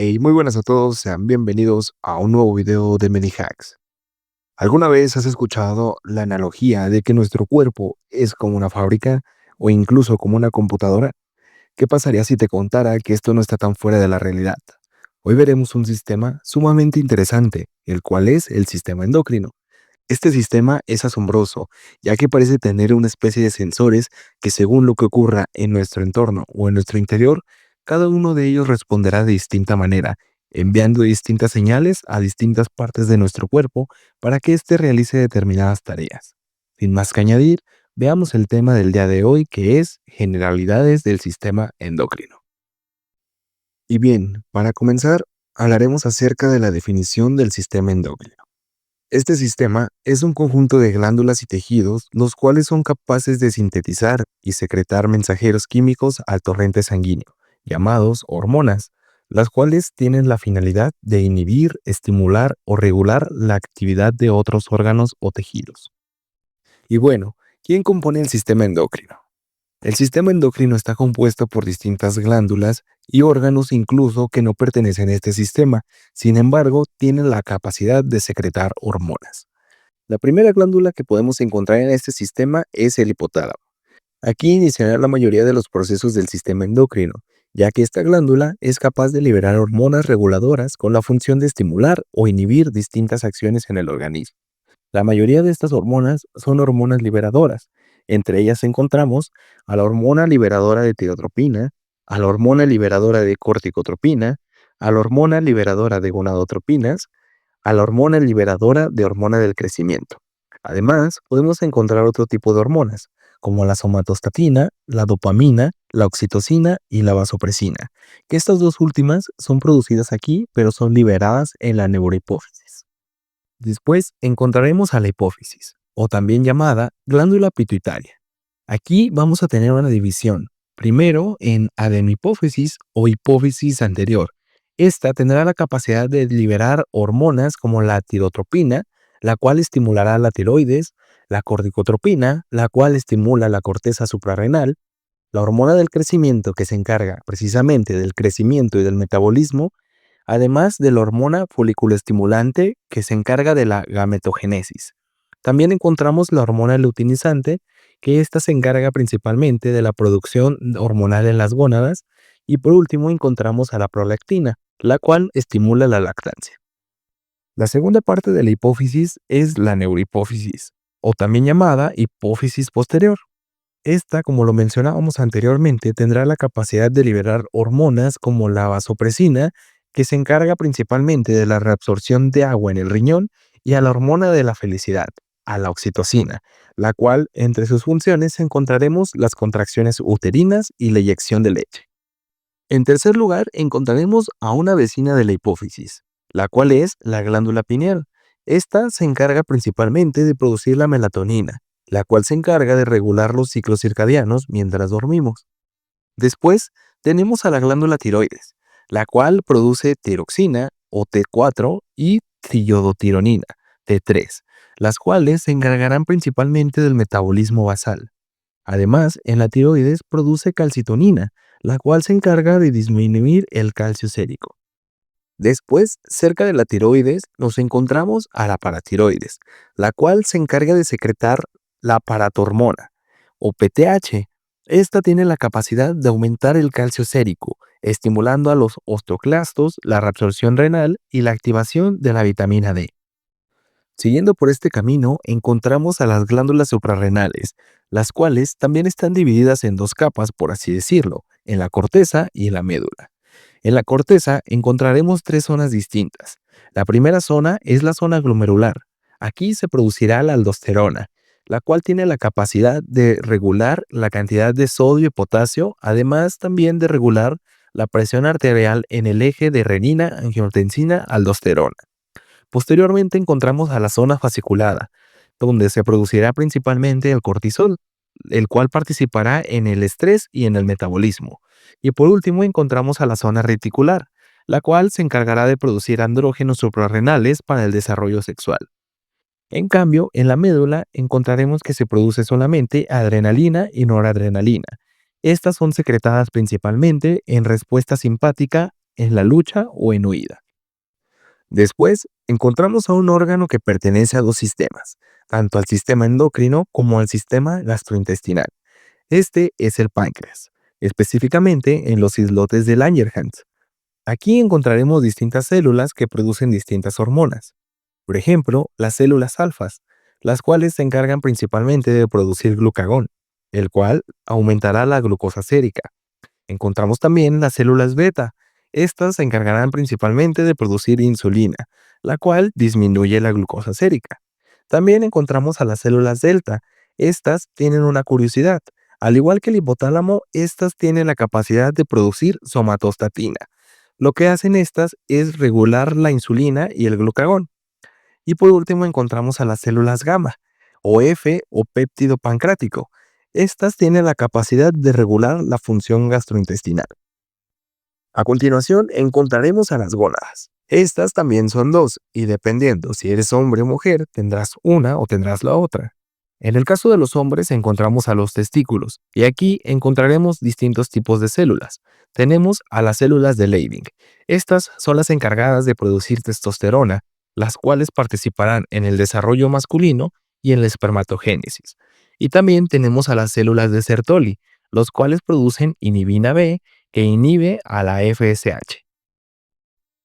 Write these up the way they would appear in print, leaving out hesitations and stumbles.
Hey, muy buenas a todos, sean bienvenidos a un nuevo video de MediHacks. ¿Alguna vez has escuchado la analogía de que nuestro cuerpo es como una fábrica o incluso como una computadora? ¿Qué pasaría si te contara que esto no está tan fuera de la realidad? Hoy veremos un sistema sumamente interesante, el cual es el sistema endocrino. Este sistema es asombroso, ya que parece tener una especie de sensores que según lo que ocurra en nuestro entorno o en nuestro interior, cada uno de ellos responderá de distinta manera, enviando distintas señales a distintas partes de nuestro cuerpo para que éste realice determinadas tareas. Sin más que añadir, veamos el tema del día de hoy, que es generalidades del sistema endocrino. Y bien, para comenzar, hablaremos acerca de la definición del sistema endocrino. Este sistema es un conjunto de glándulas y tejidos los cuales son capaces de sintetizar y secretar mensajeros químicos al torrente sanguíneo, llamados hormonas, las cuales tienen la finalidad de inhibir, estimular o regular la actividad de otros órganos o tejidos. Y bueno, ¿quién compone el sistema endocrino? El sistema endocrino está compuesto por distintas glándulas y órganos incluso que no pertenecen a este sistema, sin embargo, tienen la capacidad de secretar hormonas. La primera glándula que podemos encontrar en este sistema es el hipotálamo. Aquí iniciará la mayoría de los procesos del sistema endocrino, ya que esta glándula es capaz de liberar hormonas reguladoras con la función de estimular o inhibir distintas acciones en el organismo. La mayoría de estas hormonas son hormonas liberadoras. Entre ellas encontramos a la hormona liberadora de tirotropina, a la hormona liberadora de corticotropina, a la hormona liberadora de gonadotropinas, a la hormona liberadora de hormona del crecimiento. Además, podemos encontrar otro tipo de hormonas, como la somatostatina, la dopamina, la oxitocina y la vasopresina, que estas dos últimas son producidas aquí, pero son liberadas en la neurohipófisis. Después encontraremos a la hipófisis, o también llamada glándula pituitaria. Aquí vamos a tener una división, primero en adenohipófisis o hipófisis anterior. Esta tendrá la capacidad de liberar hormonas como la tirotropina, la cual estimulará la tiroides, la corticotropina, la cual estimula la corteza suprarrenal, la hormona del crecimiento que se encarga precisamente del crecimiento y del metabolismo, además de la hormona foliculoestimulante que se encarga de la gametogénesis. También encontramos la hormona luteinizante, que ésta se encarga principalmente de la producción hormonal en las gónadas, y por último encontramos a la prolactina, la cual estimula la lactancia. La segunda parte de la hipófisis es la neurohipófisis, o también llamada hipófisis posterior. Esta, como lo mencionábamos anteriormente, tendrá la capacidad de liberar hormonas como la vasopresina, que se encarga principalmente de la reabsorción de agua en el riñón, y a la hormona de la felicidad, a la oxitocina, la cual entre sus funciones encontraremos las contracciones uterinas y la eyección de leche. En tercer lugar, encontraremos a una vecina de la hipófisis, la cual es la glándula pineal. Esta se encarga principalmente de producir la melatonina, la cual se encarga de regular los ciclos circadianos mientras dormimos. Después, tenemos a la glándula tiroides, la cual produce tiroxina o T4 y triiodotironina, T3, las cuales se encargarán principalmente del metabolismo basal. Además, en la tiroides produce calcitonina, la cual se encarga de disminuir el calcio sérico. Después, cerca de la tiroides, nos encontramos a la paratiroides, la cual se encarga de secretar la paratormona, o PTH. Esta tiene la capacidad de aumentar el calcio sérico, estimulando a los osteoclastos, la reabsorción renal y la activación de la vitamina D. Siguiendo por este camino, encontramos a las glándulas suprarrenales, las cuales también están divididas en dos capas, por así decirlo, en la corteza y en la médula. En la corteza encontraremos tres zonas distintas. La primera zona es la zona glomerular. Aquí se producirá la aldosterona, la cual tiene la capacidad de regular la cantidad de sodio y potasio, además también de regular la presión arterial en el eje de renina, angiotensina, aldosterona. Posteriormente encontramos a la zona fasciculada, donde se producirá principalmente el cortisol, el cual participará en el estrés y en el metabolismo. Y por último encontramos a la zona reticular, la cual se encargará de producir andrógenos suprarrenales para el desarrollo sexual. En cambio, en la médula encontraremos que se produce solamente adrenalina y noradrenalina. Estas son secretadas principalmente en respuesta simpática en la lucha o en huida. Después, encontramos a un órgano que pertenece a dos sistemas, tanto al sistema endocrino como al sistema gastrointestinal. Este es el páncreas, específicamente en los islotes de Langerhans. Aquí encontraremos distintas células que producen distintas hormonas. Por ejemplo, las células alfas, las cuales se encargan principalmente de producir glucagón, el cual aumentará la glucosa sérica. Encontramos también las células beta. Estas se encargarán principalmente de producir insulina, la cual disminuye la glucosa sérica. También encontramos a las células delta. Estas tienen una curiosidad. Al igual que el hipotálamo, estas tienen la capacidad de producir somatostatina. Lo que hacen estas es regular la insulina y el glucagón. Y por último encontramos a las células gamma, o F o péptido pancrático. Estas tienen la capacidad de regular la función gastrointestinal. A continuación encontraremos a las gónadas. Estas también son dos, y dependiendo si eres hombre o mujer, tendrás una o tendrás la otra. En el caso de los hombres encontramos a los testículos, y aquí encontraremos distintos tipos de células. Tenemos a las células de Leydig. Estas son las encargadas de producir testosterona, las cuales participarán en el desarrollo masculino y en la espermatogénesis. Y también tenemos a las células de Sertoli, los cuales producen inhibina B, que inhibe a la FSH.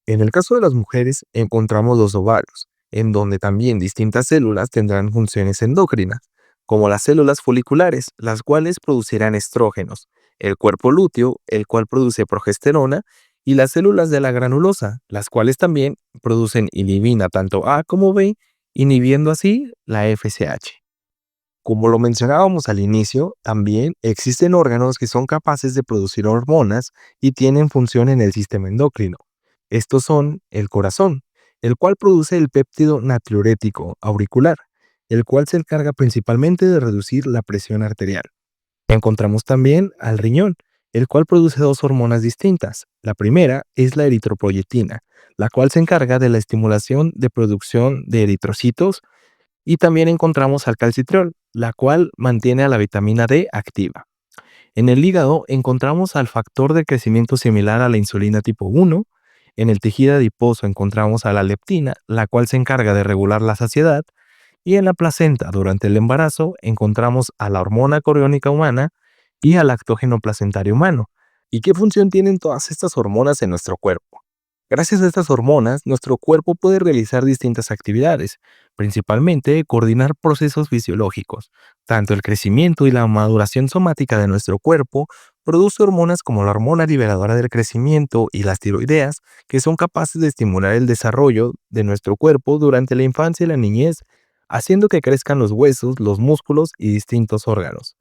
En el caso de las mujeres encontramos los ovarios, en donde también distintas células tendrán funciones endocrinas, como las células foliculares, las cuales producirán estrógenos, el cuerpo lúteo, el cual produce progesterona, y las células de la granulosa, las cuales también producen inhibina tanto A como B, inhibiendo así la FSH. Como lo mencionábamos al inicio, también existen órganos que son capaces de producir hormonas y tienen función en el sistema endocrino. Estos son el corazón, el cual produce el péptido natriurético auricular, el cual se encarga principalmente de reducir la presión arterial. Encontramos también al riñón, el cual produce dos hormonas distintas. La primera es la eritropoyetina, la cual se encarga de la estimulación de producción de eritrocitos, y también encontramos al calcitriol, la cual mantiene a la vitamina D activa. En el hígado encontramos al factor de crecimiento similar a la insulina tipo 1. En el tejido adiposo encontramos a la leptina, la cual se encarga de regular la saciedad. Y en la placenta, durante el embarazo, encontramos a la hormona coriónica humana y al lactógeno placentario humano. ¿Y qué función tienen todas estas hormonas en nuestro cuerpo? Gracias a estas hormonas, nuestro cuerpo puede realizar distintas actividades, principalmente coordinar procesos fisiológicos. Tanto el crecimiento y la maduración somática de nuestro cuerpo produce hormonas como la hormona liberadora del crecimiento y las tiroideas, que son capaces de estimular el desarrollo de nuestro cuerpo durante la infancia y la niñez, haciendo que crezcan los huesos, los músculos y distintos órganos.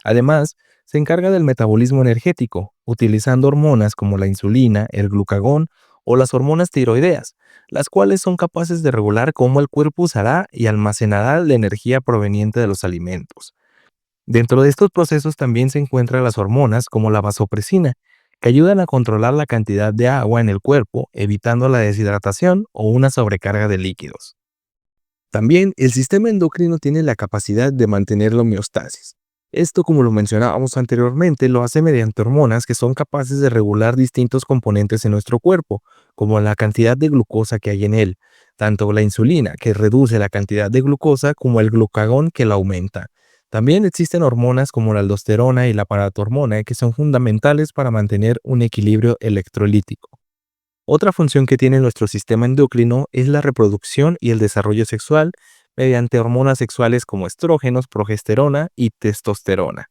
Además, se encarga del metabolismo energético, utilizando hormonas como la insulina, el glucagón o las hormonas tiroideas, las cuales son capaces de regular cómo el cuerpo usará y almacenará la energía proveniente de los alimentos. Dentro de estos procesos también se encuentran las hormonas como la vasopresina, que ayudan a controlar la cantidad de agua en el cuerpo, evitando la deshidratación o una sobrecarga de líquidos. También el sistema endocrino tiene la capacidad de mantener la homeostasis. Esto, como lo mencionábamos anteriormente, lo hace mediante hormonas que son capaces de regular distintos componentes en nuestro cuerpo, como la cantidad de glucosa que hay en él, tanto la insulina, que reduce la cantidad de glucosa, como el glucagón, que la aumenta. También existen hormonas como la aldosterona y la paratormona, que son fundamentales para mantener un equilibrio electrolítico. Otra función que tiene nuestro sistema endocrino es la reproducción y el desarrollo sexual mediante hormonas sexuales como estrógenos, progesterona y testosterona.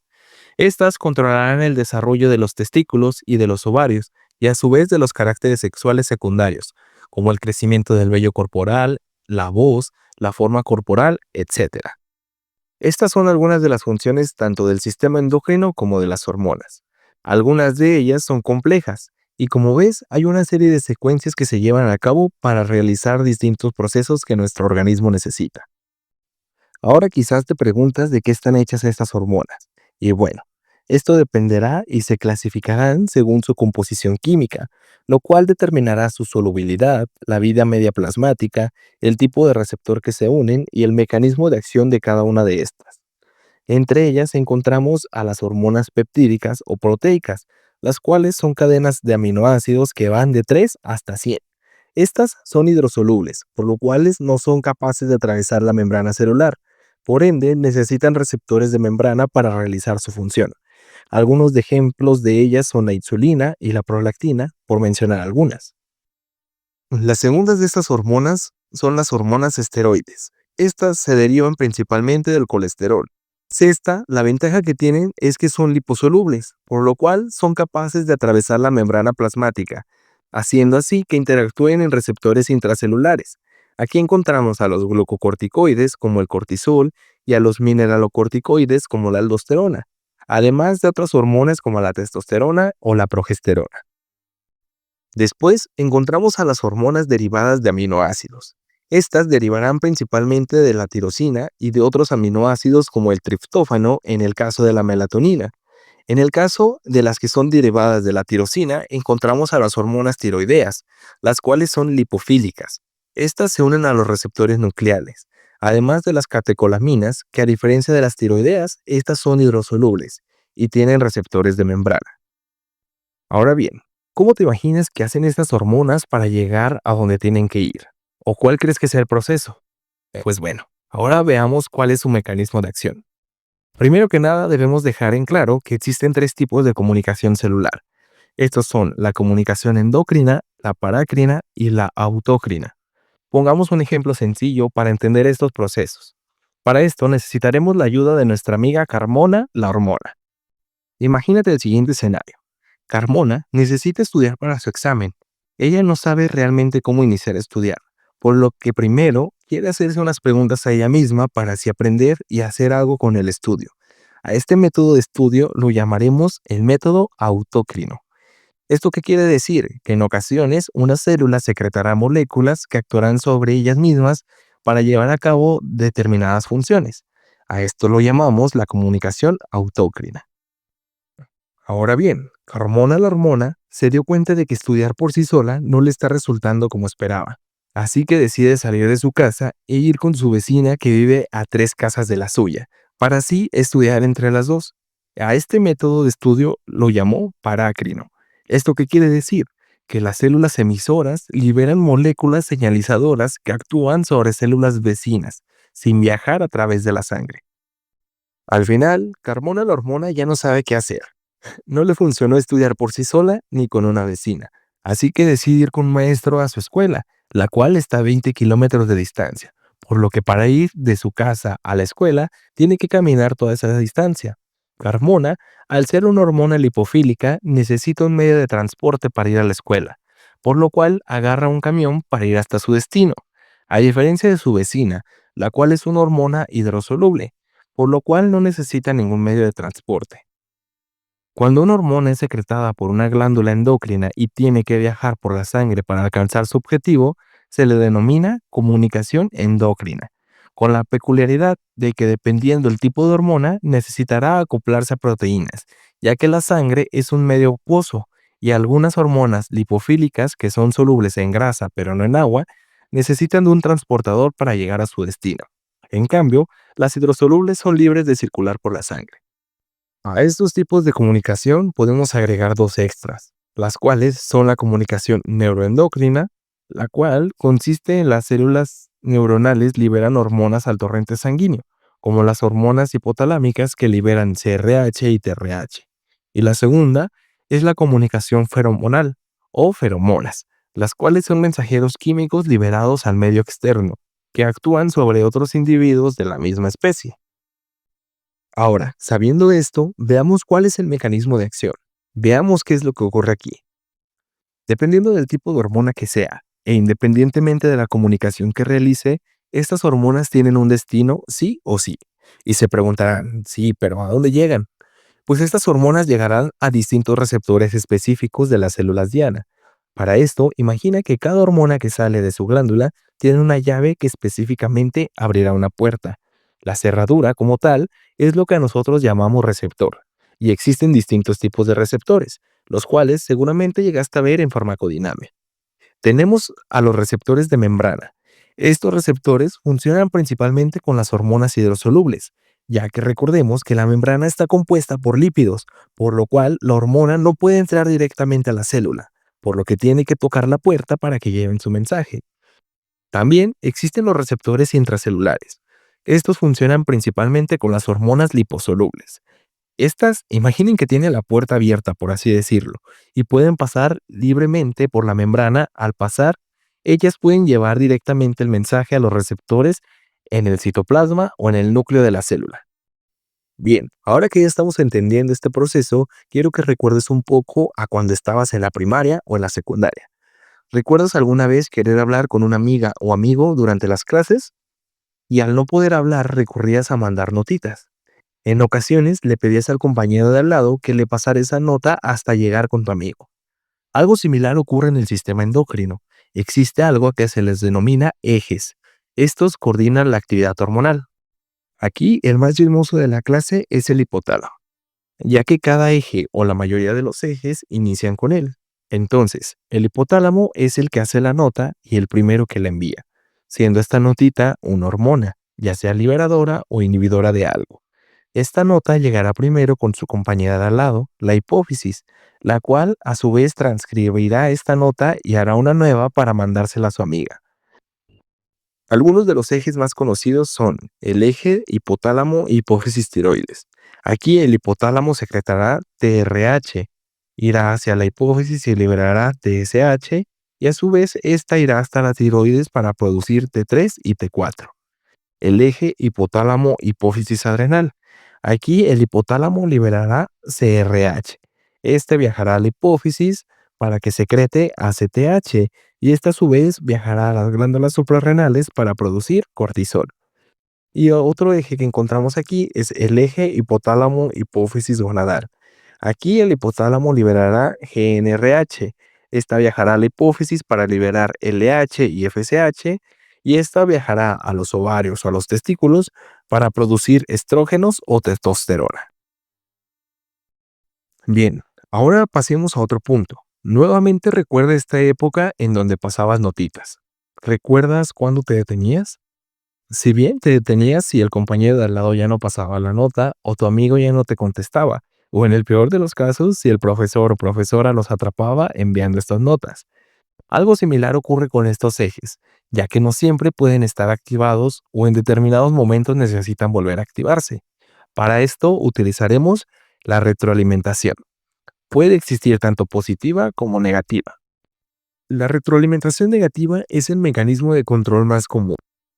Estas controlarán el desarrollo de los testículos y de los ovarios, y a su vez de los caracteres sexuales secundarios, como el crecimiento del vello corporal, la voz, la forma corporal, etc. Estas son algunas de las funciones tanto del sistema endocrino como de las hormonas. Algunas de ellas son complejas, y como ves, hay una serie de secuencias que se llevan a cabo para realizar distintos procesos que nuestro organismo necesita. Ahora quizás te preguntas de qué están hechas estas hormonas. Y bueno, esto dependerá y se clasificarán según su composición química, lo cual determinará su solubilidad, la vida media plasmática, el tipo de receptor que se unen y el mecanismo de acción de cada una de estas. Entre ellas encontramos a las hormonas peptídicas o proteicas, las cuales son cadenas de aminoácidos que van de 3 hasta 100. Estas son hidrosolubles, por lo cual no son capaces de atravesar la membrana celular. Por ende, necesitan receptores de membrana para realizar su función. Algunos de ejemplos de ellas son la insulina y la prolactina, por mencionar algunas. Las segundas de estas hormonas son las hormonas esteroides. Estas se derivan principalmente del colesterol. La ventaja que tienen es que son liposolubles, por lo cual son capaces de atravesar la membrana plasmática, haciendo así que interactúen en receptores intracelulares. Aquí encontramos a los glucocorticoides como el cortisol y a los mineralocorticoides como la aldosterona, además de otras hormonas como la testosterona o la progesterona. Después encontramos a las hormonas derivadas de aminoácidos. Estas derivarán principalmente de la tirosina y de otros aminoácidos como el triptófano en el caso de la melatonina. En el caso de las que son derivadas de la tirosina, encontramos a las hormonas tiroideas, las cuales son lipofílicas. Estas se unen a los receptores nucleares, además de las catecolaminas, que a diferencia de las tiroideas, estas son hidrosolubles y tienen receptores de membrana. Ahora bien, ¿cómo te imaginas que hacen estas hormonas para llegar a donde tienen que ir? ¿O cuál crees que sea el proceso? Pues bueno, ahora veamos cuál es su mecanismo de acción. Primero que nada, debemos dejar en claro que existen tres tipos de comunicación celular. Estos son la comunicación endocrina, la parácrina y la autócrina. Pongamos un ejemplo sencillo para entender estos procesos. Para esto necesitaremos la ayuda de nuestra amiga Carmona, la hormona. Imagínate el siguiente escenario. Carmona necesita estudiar para su examen. Ella no sabe realmente cómo iniciar a estudiar, por lo que primero quiere hacerse unas preguntas a ella misma para así aprender y hacer algo con el estudio. A este método de estudio lo llamaremos el método autócrino. ¿Esto qué quiere decir? Que en ocasiones una célula secretará moléculas que actuarán sobre ellas mismas para llevar a cabo determinadas funciones. A esto lo llamamos la comunicación autócrina. Ahora bien, Carmona la hormona se dio cuenta de que estudiar por sí sola no le está resultando como esperaba. Así que decide salir de su casa e ir con su vecina que vive a 3 casas de la suya, para así estudiar entre las dos. A este método de estudio lo llamó parácrino. ¿Esto qué quiere decir? Que las células emisoras liberan moléculas señalizadoras que actúan sobre células vecinas, sin viajar a través de la sangre. Al final, Carmona la hormona ya no sabe qué hacer. No le funcionó estudiar por sí sola ni con una vecina, así que decide ir con un maestro a su escuela, la cual está a 20 kilómetros de distancia, por lo que para ir de su casa a la escuela tiene que caminar toda esa distancia. Carmona, al ser una hormona lipofílica, necesita un medio de transporte para ir a la escuela, por lo cual agarra un camión para ir hasta su destino, a diferencia de su vecina, la cual es una hormona hidrosoluble, por lo cual no necesita ningún medio de transporte. Cuando una hormona es secretada por una glándula endocrina y tiene que viajar por la sangre para alcanzar su objetivo, se le denomina comunicación endocrina, con la peculiaridad de que dependiendo del tipo de hormona necesitará acoplarse a proteínas, ya que la sangre es un medio acuoso y algunas hormonas lipofílicas que son solubles en grasa pero no en agua, necesitan de un transportador para llegar a su destino. En cambio, las hidrosolubles son libres de circular por la sangre. A estos tipos de comunicación podemos agregar dos extras, las cuales son la comunicación neuroendocrina, la cual consiste en las células neuronales liberan hormonas al torrente sanguíneo, como las hormonas hipotalámicas que liberan CRH y TRH. Y la segunda es la comunicación feromonal o feromonas, las cuales son mensajeros químicos liberados al medio externo, que actúan sobre otros individuos de la misma especie. Ahora, sabiendo esto, veamos cuál es el mecanismo de acción. Veamos qué es lo que ocurre aquí. Dependiendo del tipo de hormona que sea, e independientemente de la comunicación que realice, estas hormonas tienen un destino sí o sí. Y se preguntarán, sí, pero ¿a dónde llegan? Pues estas hormonas llegarán a distintos receptores específicos de las células diana. Para esto, imagina que cada hormona que sale de su glándula tiene una llave que específicamente abrirá una puerta. La cerradura, como tal, es lo que a nosotros llamamos receptor. Y existen distintos tipos de receptores, los cuales seguramente llegaste a ver en farmacodinamia. Tenemos a los receptores de membrana. Estos receptores funcionan principalmente con las hormonas hidrosolubles, ya que recordemos que la membrana está compuesta por lípidos, por lo cual la hormona no puede entrar directamente a la célula, por lo que tiene que tocar la puerta para que lleven su mensaje. También existen los receptores intracelulares. Estos funcionan principalmente con las hormonas liposolubles. Estas, imaginen que tienen la puerta abierta, por así decirlo, y pueden pasar libremente por la membrana. Al pasar, ellas pueden llevar directamente el mensaje a los receptores en el citoplasma o en el núcleo de la célula. Bien, ahora que ya estamos entendiendo este proceso, quiero que recuerdes un poco a cuando estabas en la primaria o en la secundaria. ¿Recuerdas alguna vez querer hablar con una amiga o amigo durante las clases? Y al no poder hablar recurrías a mandar notitas. En ocasiones le pedías al compañero de al lado que le pasara esa nota hasta llegar con tu amigo. Algo similar ocurre en el sistema endocrino. Existe algo que se les denomina ejes. Estos coordinan la actividad hormonal. Aquí el más chismoso de la clase es el hipotálamo, ya que cada eje o la mayoría de los ejes inician con él. Entonces, el hipotálamo es el que hace la nota y el primero que la envía, siendo esta notita una hormona, ya sea liberadora o inhibidora de algo. Esta nota llegará primero con su compañera de al lado, la hipófisis, la cual a su vez transcribirá esta nota y hará una nueva para mandársela a su amiga. Algunos de los ejes más conocidos son el eje hipotálamo hipófisis tiroides. Aquí el hipotálamo secretará TRH, irá hacia la hipófisis y liberará TSH, y a su vez esta irá hasta la tiroides para producir T3 y T4. El eje hipotálamo hipófisis adrenal. Aquí el hipotálamo liberará CRH. Este viajará a la hipófisis para que secrete ACTH y esta a su vez viajará a las glándulas suprarrenales para producir cortisol. Y otro eje que encontramos aquí es el eje hipotálamo hipófisis gonadal. Aquí el hipotálamo liberará GnRH. Esta viajará a la hipófisis para liberar LH y FSH y esta viajará a los ovarios o a los testículos para producir estrógenos o testosterona. Bien, ahora pasemos a otro punto. Nuevamente recuerda esta época en donde pasabas notitas. ¿Recuerdas cuándo te detenías? Si bien te detenías si el compañero de al lado ya no pasaba la nota o tu amigo ya no te contestaba, o en el peor de los casos, si el profesor o profesora los atrapaba enviando estas notas. Algo similar ocurre con estos ejes, ya que no siempre pueden estar activados o en determinados momentos necesitan volver a activarse. Para esto utilizaremos la retroalimentación. Puede existir tanto positiva como negativa. La retroalimentación negativa es el mecanismo de control más común.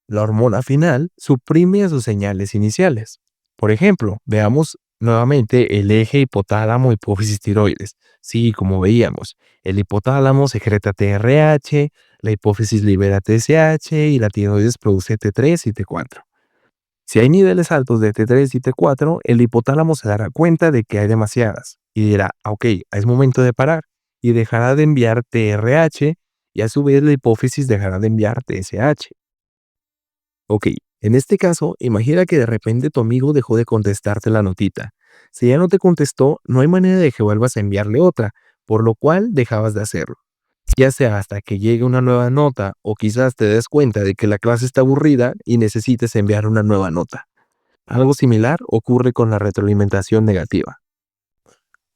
La hormona final suprime a sus señales iniciales. Por ejemplo, veamos nuevamente el eje hipotálamo hipófisis tiroides. Sí, como veíamos, el hipotálamo secreta TRH, la hipófisis libera TSH y la tiroides produce T3 y T4. Si hay niveles altos de T3 y T4, el hipotálamo se dará cuenta de que hay demasiadas y dirá, ok, es momento de parar y dejará de enviar TRH y a su vez la hipófisis dejará de enviar TSH. Ok, en este caso, imagina que de repente tu amigo dejó de contestarte la notita. Si ya no te contestó, no hay manera de que vuelvas a enviarle otra, por lo cual dejabas de hacerlo. Ya sea hasta que llegue una nueva nota o quizás te des cuenta de que la clase está aburrida y necesites enviar una nueva nota. Algo similar ocurre con la retroalimentación negativa.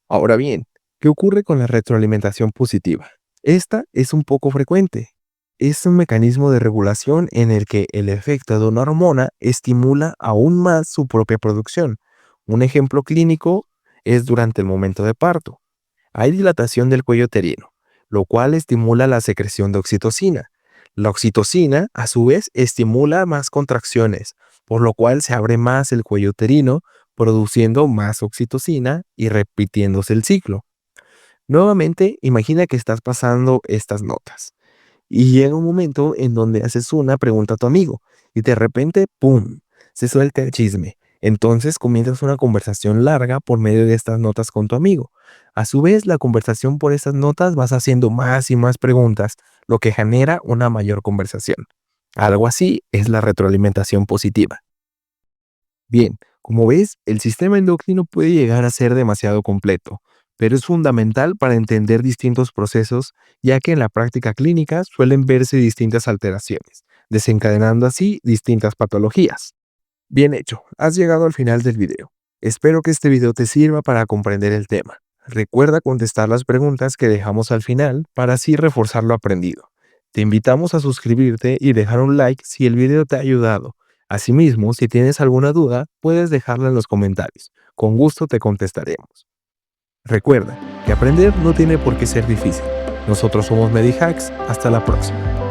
Ahora bien, ¿qué ocurre con la retroalimentación positiva? Esta es un poco frecuente. Es un mecanismo de regulación en el que el efecto de una hormona estimula aún más su propia producción. Un ejemplo clínico es durante el momento de parto. Hay dilatación del cuello uterino, lo cual estimula la secreción de oxitocina. La oxitocina, a su vez, estimula más contracciones, por lo cual se abre más el cuello uterino, produciendo más oxitocina y repitiéndose el ciclo. Nuevamente, imagina que estás pasando estas notas y llega un momento en donde haces una pregunta a tu amigo y de repente, ¡pum!, se suelta el chisme. Entonces comienzas una conversación larga por medio de estas notas con tu amigo. A su vez, la conversación por estas notas vas haciendo más y más preguntas, lo que genera una mayor conversación. Algo así es la retroalimentación positiva. Bien, como ves, el sistema endocrino puede llegar a ser demasiado completo, pero es fundamental para entender distintos procesos, ya que en la práctica clínica suelen verse distintas alteraciones, desencadenando así distintas patologías. Bien hecho, has llegado al final del video. Espero que este video te sirva para comprender el tema. Recuerda contestar las preguntas que dejamos al final para así reforzar lo aprendido. Te invitamos a suscribirte y dejar un like si el video te ha ayudado. Asimismo, si tienes alguna duda, puedes dejarla en los comentarios. Con gusto te contestaremos. Recuerda que aprender no tiene por qué ser difícil. Nosotros somos Medihacks. Hasta la próxima.